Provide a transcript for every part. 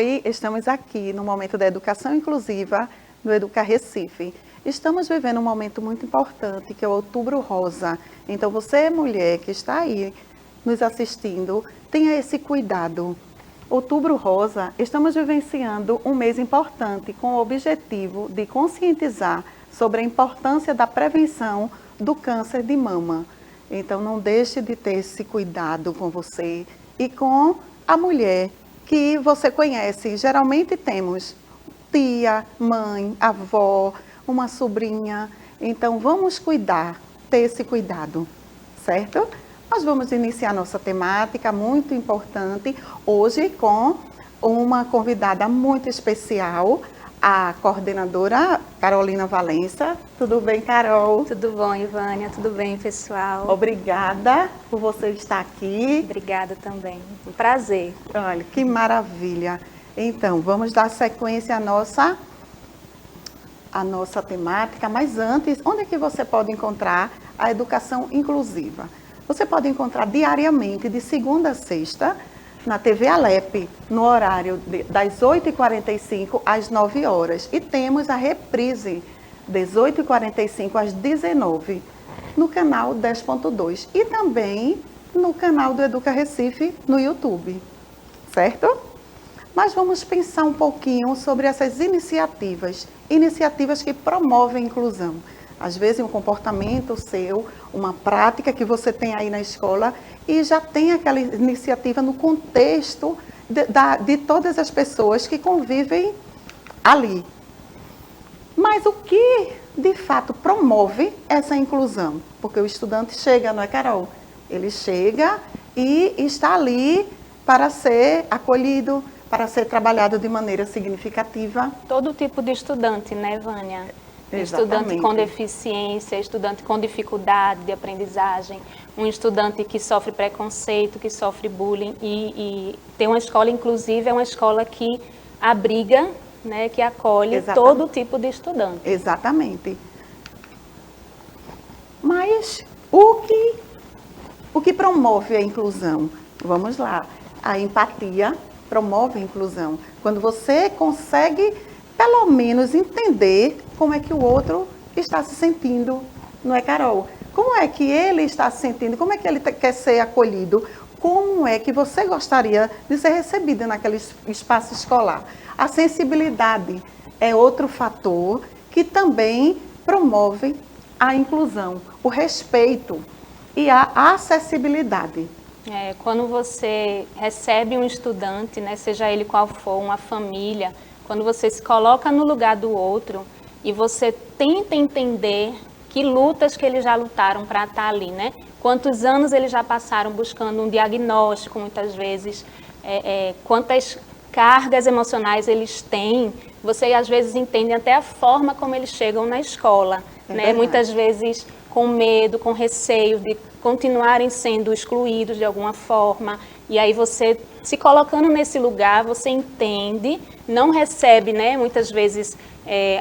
Oi, estamos aqui no momento da educação inclusiva do Educa Recife. Estamos vivendo um momento muito importante, que é o Outubro Rosa. Então, você, mulher que está aí nos assistindo, tenha esse cuidado. Outubro Rosa, estamos vivenciando um mês importante com o objetivo de conscientizar sobre a importância da prevenção do câncer de mama. Então, não deixe de ter esse cuidado com você e com a mulher que você conhece. Geralmente temos tia, mãe, avó, uma sobrinha. Então, vamos cuidar, ter esse cuidado, certo? Nós vamos iniciar nossa temática muito importante hoje com uma convidada muito especial, a coordenadora Carolina Valença. Tudo bem, Carol? Tudo bom, Ivânia? Tudo bem, pessoal? Obrigada por você estar aqui. Obrigada também. Um prazer. Olha, que maravilha. Então, vamos dar sequência à nossa temática, mas antes, onde é que você pode encontrar a educação inclusiva? Você pode encontrar diariamente, de segunda a sexta, na TV Alep, no horário das 8h45 às 9 horas. E temos a reprise, 18h45 às 19h, no canal 10.2. E também no canal do Educa Recife, no YouTube. Certo? Mas vamos pensar um pouquinho sobre essas iniciativas que promovem a inclusão. Às vezes um comportamento seu, uma prática que você tem aí na escola e já tem aquela iniciativa no contexto de todas as pessoas que convivem ali. Mas o que de fato promove essa inclusão? Porque o estudante chega, não é, Carol? Ele chega e está ali para ser acolhido, para ser trabalhado de maneira significativa. Todo tipo de estudante, né, Vânia? Exatamente. Estudante com deficiência, estudante com dificuldade de aprendizagem, um estudante que sofre preconceito, que sofre bullying e ter uma escola inclusiva é uma escola que abriga, né, que acolhe todo tipo de estudante. Exatamente. Mas o que promove a inclusão? Vamos lá. A empatia promove a inclusão. Quando você consegue, pelo menos, entender como é que o outro está se sentindo, não é, Carol? Como é que ele está se sentindo? Como é que ele quer ser acolhido? Como é que você gostaria de ser recebida naquele espaço escolar? A sensibilidade é outro fator que também promove a inclusão, o respeito e a acessibilidade. Quando você recebe um estudante, né, seja ele qual for, uma família, quando você se coloca no lugar do outro e você tenta entender que lutas que eles já lutaram para estar ali, né? Quantos anos eles já passaram buscando um diagnóstico, muitas vezes, quantas cargas emocionais eles têm, você às vezes entende até a forma como eles chegam na escola, né? Muitas vezes com medo, com receio de continuarem sendo excluídos de alguma forma, e aí você se colocando nesse lugar, você entende, não recebe, né, muitas vezes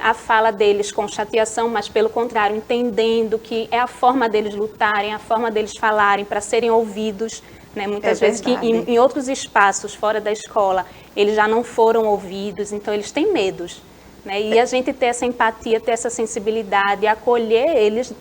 a fala deles com chateação, mas pelo contrário, entendendo que é a forma deles lutarem, a forma deles falarem para serem ouvidos, né, muitas vezes que em outros espaços fora da escola eles já não foram ouvidos, então eles têm medos, né, e a gente ter essa empatia, ter essa sensibilidade, acolher eles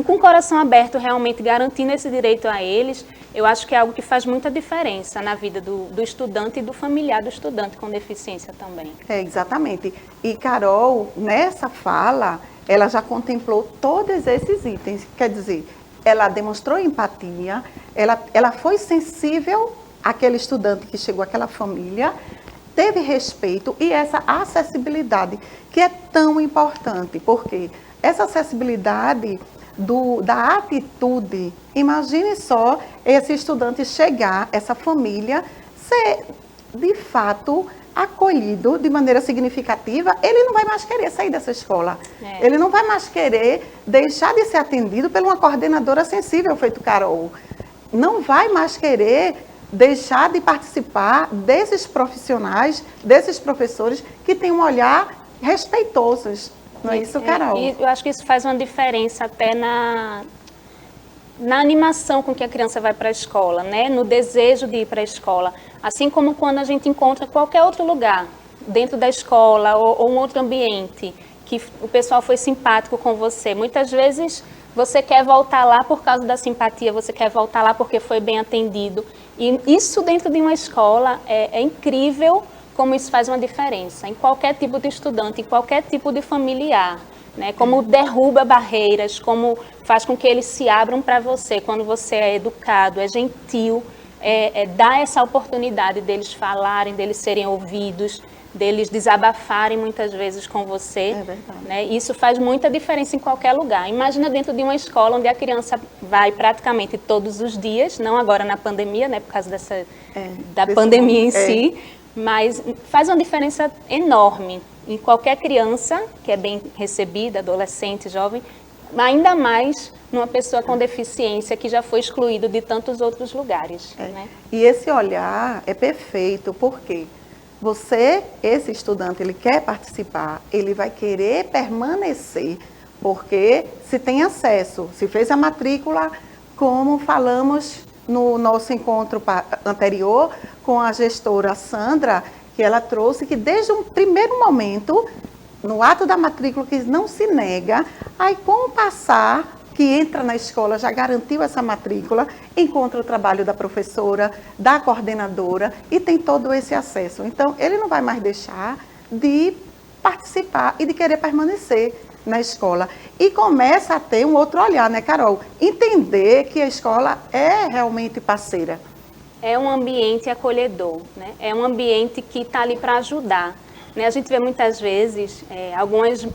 com o coração aberto, realmente garantindo esse direito a eles, eu acho que é algo que faz muita diferença na vida do estudante e do familiar do estudante com deficiência também. Exatamente. E Carol, nessa fala, ela já contemplou todos esses itens. Quer dizer, ela demonstrou empatia, ela foi sensível àquele estudante que chegou àquela família, teve respeito e essa acessibilidade, que é tão importante, porque essa acessibilidade da atitude, imagine só esse estudante chegar, essa família, ser de fato acolhido de maneira significativa, ele não vai mais querer sair dessa escola. Ele não vai mais querer deixar de ser atendido por uma coordenadora sensível, feito Carol. Não vai mais querer deixar de participar desses profissionais, desses professores que têm um olhar respeitosos. Não é isso, Carol? E eu acho que isso faz uma diferença até na animação com que a criança vai para a escola, né? No desejo de ir para a escola. Assim como quando a gente encontra qualquer outro lugar, dentro da escola ou um outro ambiente, que o pessoal foi simpático com você. Muitas vezes você quer voltar lá por causa da simpatia, você quer voltar lá porque foi bem atendido. E isso dentro de uma escola é incrível como isso faz uma diferença em qualquer tipo de estudante, em qualquer tipo de familiar. Né? Como derruba barreiras, como faz com que eles se abram para você quando você é educado, é gentil, dá essa oportunidade deles falarem, deles serem ouvidos, deles desabafarem muitas vezes com você. É verdade. Né? Isso faz muita diferença em qualquer lugar. Imagina dentro de uma escola onde a criança vai praticamente todos os dias, não agora na pandemia, né, por causa da pandemia em si, mas faz uma diferença enorme em qualquer criança que é bem recebida, adolescente, jovem, ainda mais numa pessoa com deficiência que já foi excluído de tantos outros lugares. Né? E esse olhar é perfeito, porque esse estudante, ele quer participar, ele vai querer permanecer, porque se tem acesso, se fez a matrícula, como falamos no nosso encontro anterior com a gestora Sandra, que ela trouxe que desde um primeiro momento, no ato da matrícula, que não se nega, aí com o passar, que entra na escola, já garantiu essa matrícula, encontra o trabalho da professora, da coordenadora e tem todo esse acesso. Então, ele não vai mais deixar de participar e de querer permanecer na escola. E começa a ter um outro olhar, né, Carol? Entender que a escola é realmente parceira. É um ambiente acolhedor, né? É um ambiente que está ali para ajudar. Né? A gente vê muitas vezes alguns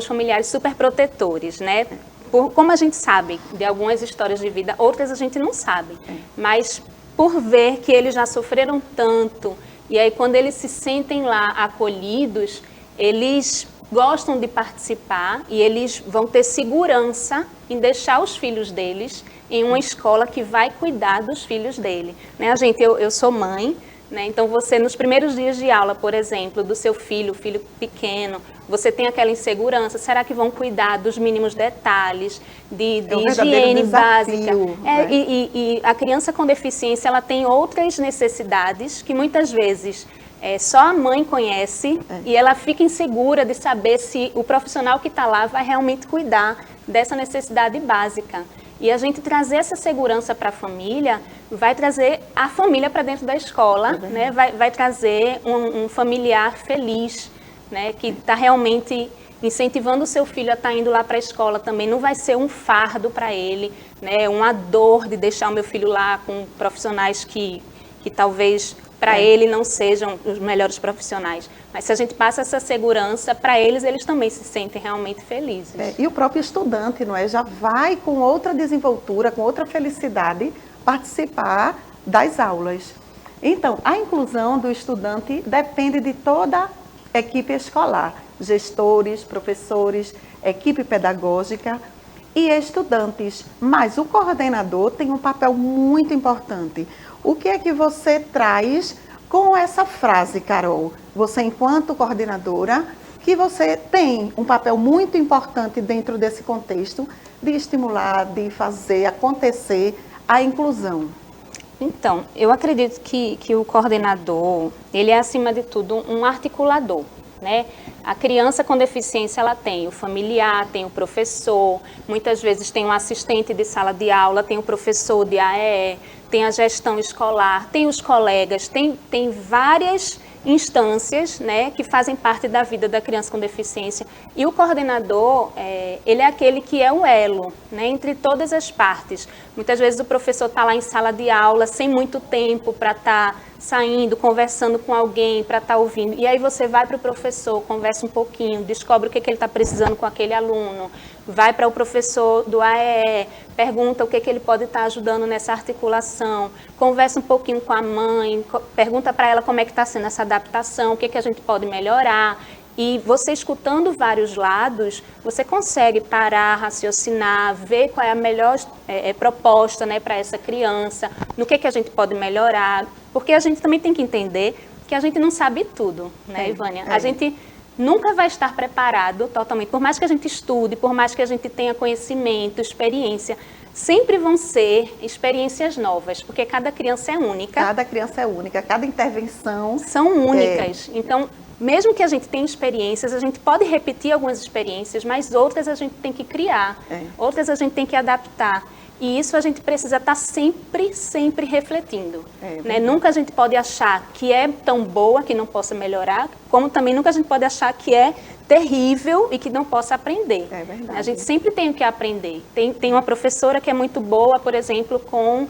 familiares super protetores, né? Como a gente sabe de algumas histórias de vida, outras a gente não sabe. Mas por ver que eles já sofreram tanto, e aí quando eles se sentem lá acolhidos, eles gostam de participar e eles vão ter segurança em deixar os filhos deles em uma escola que vai cuidar dos filhos dele. Né? Eu sou mãe, né? Então você nos primeiros dias de aula, por exemplo, do seu filho pequeno, você tem aquela insegurança, será que vão cuidar dos mínimos detalhes, de higiene básica? Né? E a criança com deficiência, ela tem outras necessidades que muitas vezes só a mãe conhece e ela fica insegura de saber se o profissional que está lá vai realmente cuidar dessa necessidade básica. E a gente trazer essa segurança para a família, vai trazer a família para dentro da escola, né? Vai trazer um familiar feliz, né? Que está realmente incentivando o seu filho a estar indo lá para a escola também. Não vai ser um fardo para ele, né? Uma dor de deixar o meu filho lá com profissionais que talvez para ele não sejam os melhores profissionais. Mas se a gente passa essa segurança para eles, eles também se sentem realmente felizes. E o próprio estudante, não é? Já vai com outra desenvoltura, com outra felicidade, participar das aulas. Então, a inclusão do estudante depende de toda a equipe escolar, gestores, professores, equipe pedagógica e estudantes. Mas o coordenador tem um papel muito importante. O que é que você traz com essa frase, Carol? Você, enquanto coordenadora, que você tem um papel muito importante dentro desse contexto de estimular, de fazer acontecer a inclusão. Então, eu acredito que o coordenador, ele é, acima de tudo, um articulador, né? A criança com deficiência, ela tem o familiar, tem o professor, muitas vezes tem um assistente de sala de aula, tem o professor de AEE, tem a gestão escolar, tem os colegas, tem várias instâncias, né, que fazem parte da vida da criança com deficiência. E o coordenador, ele é aquele que é o elo, né, entre todas as partes. Muitas vezes o professor está lá em sala de aula, sem muito tempo para estar saindo, conversando com alguém, para estar ouvindo. E aí você vai para o professor, conversa um pouquinho, descobre o que ele está precisando com aquele aluno, vai para o professor do AEE, pergunta o que ele pode estar ajudando nessa articulação, conversa um pouquinho com a mãe, pergunta para ela como é que está sendo essa adaptação, o que a gente pode melhorar. E você escutando vários lados, você consegue parar, raciocinar, ver qual é a melhor proposta, né, para essa criança, no que a gente pode melhorar. Porque a gente também tem que entender que a gente não sabe tudo, né, Ivânia? A gente nunca vai estar preparado totalmente. Por mais que a gente estude, por mais que a gente tenha conhecimento, experiência, sempre vão ser experiências novas, porque cada criança é única. Cada criança é única, cada intervenção... São únicas. Então, mesmo que a gente tenha experiências, a gente pode repetir algumas experiências, mas outras a gente tem que criar, outras a gente tem que adaptar. E isso a gente precisa estar sempre refletindo. Né? Nunca a gente pode achar que é tão boa que não possa melhorar, como também nunca a gente pode achar que é terrível e que não possa aprender. É verdade. A gente sempre tem o que aprender. Tem uma professora que é muito boa, por exemplo, com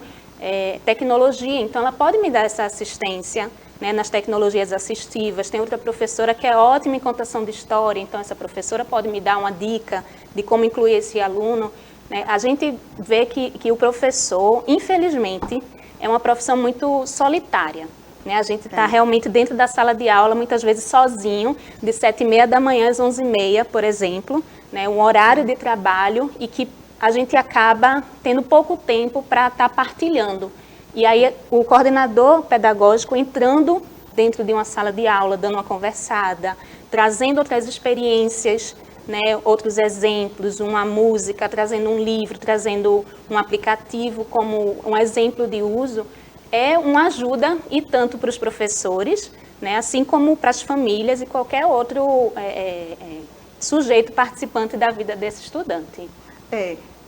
tecnologia, então ela pode me dar essa assistência, né, nas tecnologias assistivas. Tem outra professora que é ótima em contação de história, então essa professora pode me dar uma dica de como incluir esse aluno. Né? A gente vê que o professor, infelizmente, é uma profissão muito solitária. Né? A gente está realmente dentro da sala de aula, muitas vezes sozinho, de 7h30 da manhã às 11h30, por exemplo, né? Um horário de trabalho e que a gente acaba tendo pouco tempo para estar partilhando. E aí o coordenador pedagógico entrando dentro de uma sala de aula, dando uma conversada, trazendo outras experiências, né, outros exemplos, uma música, trazendo um livro, trazendo um aplicativo como um exemplo de uso, é uma ajuda e tanto para os professores, né, assim como para as famílias e qualquer outro sujeito participante da vida desse estudante.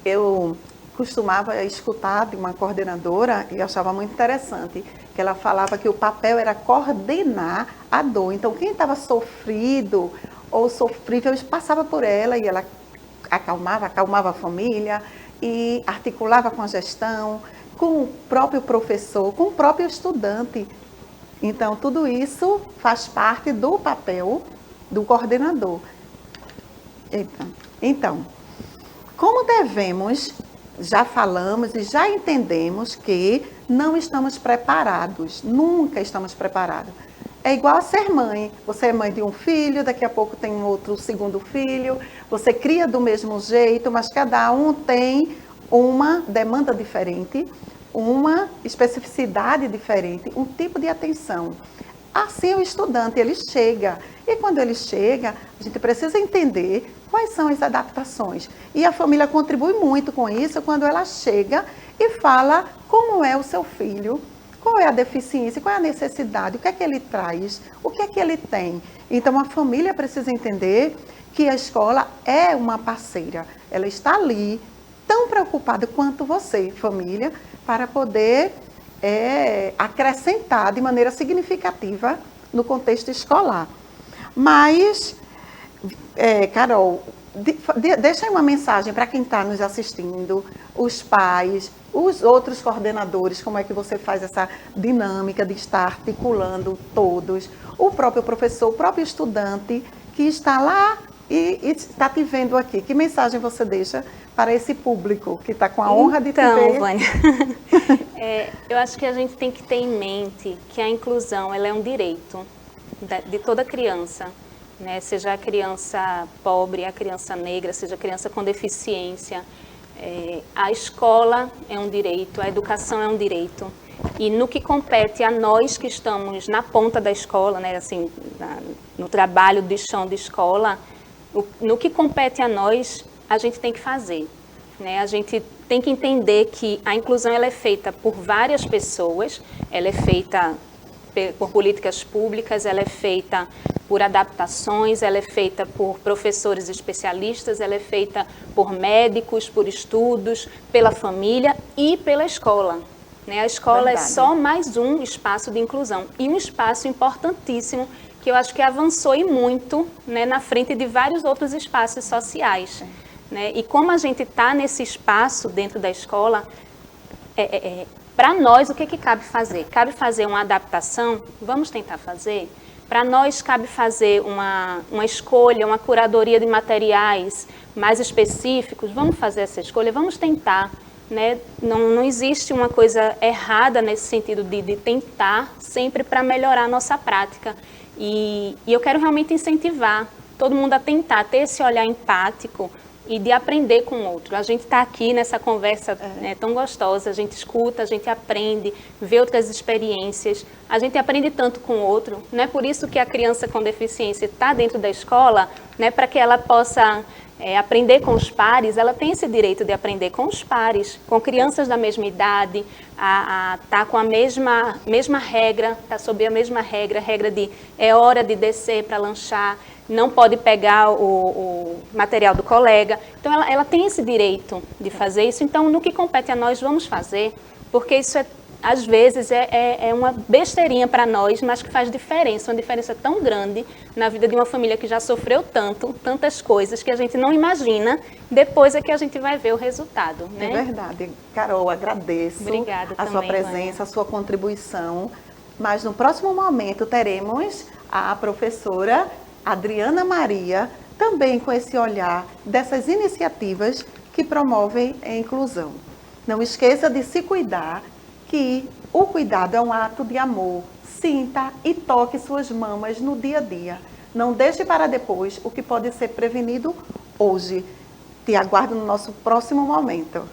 Eu costumava escutar de uma coordenadora e achava muito interessante, que ela falava que o papel era coordenar a dor. Então, quem estava sofrido ou sofrível passava por ela e ela acalmava a família e articulava com a gestão, com o próprio professor, com o próprio estudante. Então, tudo isso faz parte do papel do coordenador. Então, como devemos... Já falamos e já entendemos que não estamos preparados, nunca estamos preparados. É igual a ser mãe. Você é mãe de um filho, daqui a pouco tem um outro segundo filho, você cria do mesmo jeito, mas cada um tem uma demanda diferente, uma especificidade diferente, um tipo de atenção. Assim o estudante, ele chega, e quando ele chega, a gente precisa entender quais são as adaptações. E a família contribui muito com isso quando ela chega e fala como é o seu filho, qual é a deficiência, qual é a necessidade, o que é que ele traz, o que é que ele tem. Então a família precisa entender que a escola é uma parceira, ela está ali tão preocupada quanto você, família, para poder... acrescentar de maneira significativa no contexto escolar. Mas, Carol, deixa aí uma mensagem para quem está nos assistindo, os pais, os outros coordenadores, como é que você faz essa dinâmica de estar articulando todos, o próprio professor, o próprio estudante que está lá e está te vendo aqui. Que mensagem você deixa para esse público que está com a honra de te ver? Então, Vânia, eu acho que a gente tem que ter em mente que a inclusão ela é um direito de toda criança, né? Seja a criança pobre, a criança negra, seja a criança com deficiência. A escola é um direito, a educação é um direito. E no que compete a nós que estamos na ponta da escola, né? Assim, no trabalho de chão de escola, no que compete a nós, a gente tem que fazer, né? A gente tem que entender que a inclusão ela é feita por várias pessoas, ela é feita por políticas públicas, ela é feita por adaptações, ela é feita por professores especialistas, ela é feita por médicos, por estudos, pela família e pela escola. Né? A escola é só mais um espaço de inclusão e um espaço importantíssimo que eu acho que avançou e muito, né, na frente de vários outros espaços sociais. Né? E como a gente está nesse espaço dentro da escola, para nós o que cabe fazer? Cabe fazer uma adaptação? Vamos tentar fazer? Para nós cabe fazer uma escolha, uma curadoria de materiais mais específicos? Vamos fazer essa escolha? Vamos tentar. Né? Não existe uma coisa errada nesse sentido de tentar sempre para melhorar a nossa prática. E eu quero realmente incentivar todo mundo a tentar ter esse olhar empático e de aprender com o outro. A gente está aqui nessa conversa tão gostosa, a gente escuta, a gente aprende, vê outras experiências, a gente aprende tanto com o outro. Não é por isso que a criança com deficiência está dentro da escola, né, para que ela possa aprender com os pares, ela tem esse direito de aprender com os pares, com crianças da mesma idade, tá com a mesma regra, tá sob a mesma regra de é hora de descer para lanchar, não pode pegar o material do colega. Então, ela tem esse direito de fazer isso. Então, no que compete a nós, vamos fazer, porque isso às vezes é uma besteirinha para nós, mas que faz diferença, uma diferença tão grande na vida de uma família que já sofreu tantas coisas que a gente não imagina, depois é que a gente vai ver o resultado, né? É verdade. Carol, agradeço Obrigada a sua também, presença, Vânia. a sua contribuição, mas no próximo momento teremos a professora Adriana Maria, também com esse olhar dessas iniciativas que promovem a inclusão. Não esqueça de se cuidar, que o cuidado é um ato de amor. Sinta e toque suas mamas no dia a dia. Não deixe para depois o que pode ser prevenido hoje. Te aguardo no nosso próximo momento.